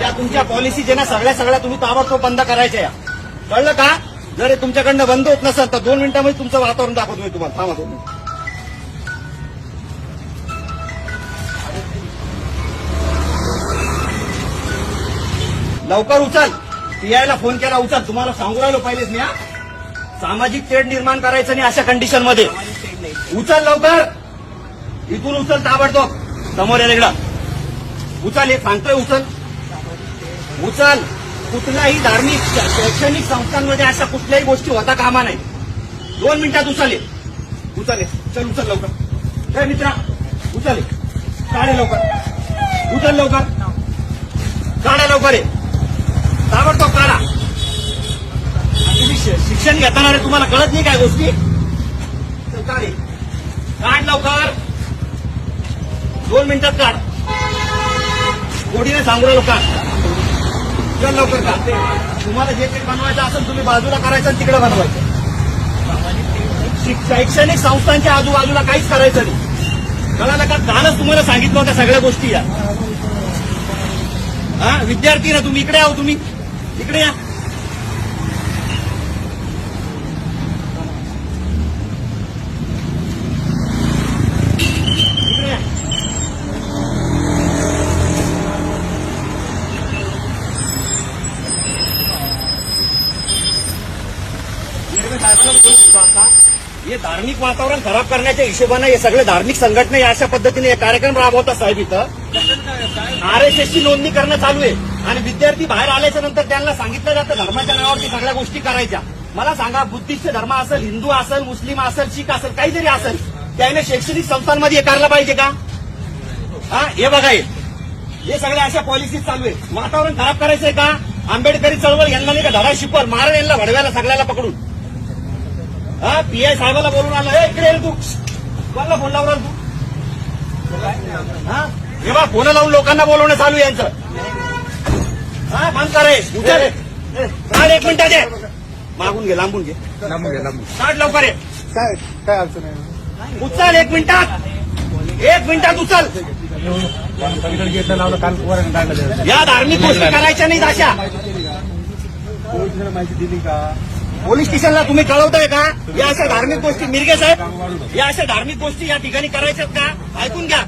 त्या तुमच्या पॉलिसी जे ना सगळ्या तुम्ही ताबडतोब बंद करायच्या या. कळलं का? जर हे तुमच्याकडनं बंद होत नसेल तर 2 मिनिटांमध्ये तुमचं वातावरण दाखवतो मी तुम्हाला. थांबा 2 मिनिटं. लवकर उचल. पीआयला फोन केला, उचल. तुम्हाला सांगू राहिलो पहिलेच मी. सामाजिक तेढ निर्माण करायचं नाही अशा कंडिशन मध्ये. उचल लवकर. इथून उचल ताबडतोब. समोर या इकडं. उचल. हे सांगतोय उचल. उचल. कुठल्याही धार्मिक शैक्षणिक संस्थांमध्ये अशा कुठल्याही गोष्टी होता कामा नाही. 2 मिनिटात उचल. उचल. चल उचल लवकर. हे मित्रा उचल. काढे लवकर. उचल लवकर. काढा लवकर. ताबडतोब काढा. तुम्ही शिक्षण घेताना तुम्हाला कळत नाही काय गोष्टी. काढ लवकर. 2 मिनिटात काढ. गोडीने सांगू राहिलो काढ. चल लवकर काढ. तुम्हाला जे काही बनवायचं असेल तुम्ही बाजूला करायचं आणि तिकडे बनवायचं. शैक्षणिक संस्थांच्या आजूबाजूला काहीच करायचं नाही. कळालं का? कालच तुम्हाला सांगितलं होत्या सगळ्या गोष्टी या. विद्यार्थी ना तुम्ही इकडे आहो. तुम्ही इकडे या. हे धार्मिक वातावरण खराब करण्याच्या हिशोबाने हे सगळे धार्मिक संघटना या अशा पद्धतीने कार्यक्रम राबवतात साहेब. इथं आरएसएसची नोंदणी करणं चालू आहे आणि विद्यार्थी बाहेर आल्याच्या नंतर त्यांना सांगितलं जातं धर्माच्या नावावरती सगळ्या गोष्टी करायच्या. मला सांगा, बुद्धिस्ट धर्म असेल, हिंदू असेल, मुस्लिम असेल, शीख असेल, काही जरी असेल, त्याने शैक्षणिक संस्थांमध्ये हे करायला पाहिजे का? हे बघा, हे सगळ्या अशा पॉलिसीज चालू आहे. वातावरण खराब करायचंय का? आंबेडकरी चळवळ यांना नाही का धडा शिकवल, मारण यांना भडव्याला सगळ्याला पकडून. पीआय साहेबाला बोलून आलं. इकडे ये तू. कोणाला फोन लावणार तू? हे बा फोन लावून लोकांना बोलवणं चालू आहे यांचं. बंद करे. उचल. काढ 1 मिनिटात दे. मागून घे. लांबून घे. काढ लवकर. काय अडचण आहे? उचल 1 मिनिटात. 1 मिनिटात उचल. या धार्मिक गोष्टी करायच्या नाहीत अशा. माहिती दिली का? पोलीस स्टेशनला तुम्ही कळवताय का? या अशा धार्मिक गोष्टी मिरगे साहेब, या अशा धार्मिक गोष्टी या ठिकाणी करायच्यात का? ऐकून घ्या.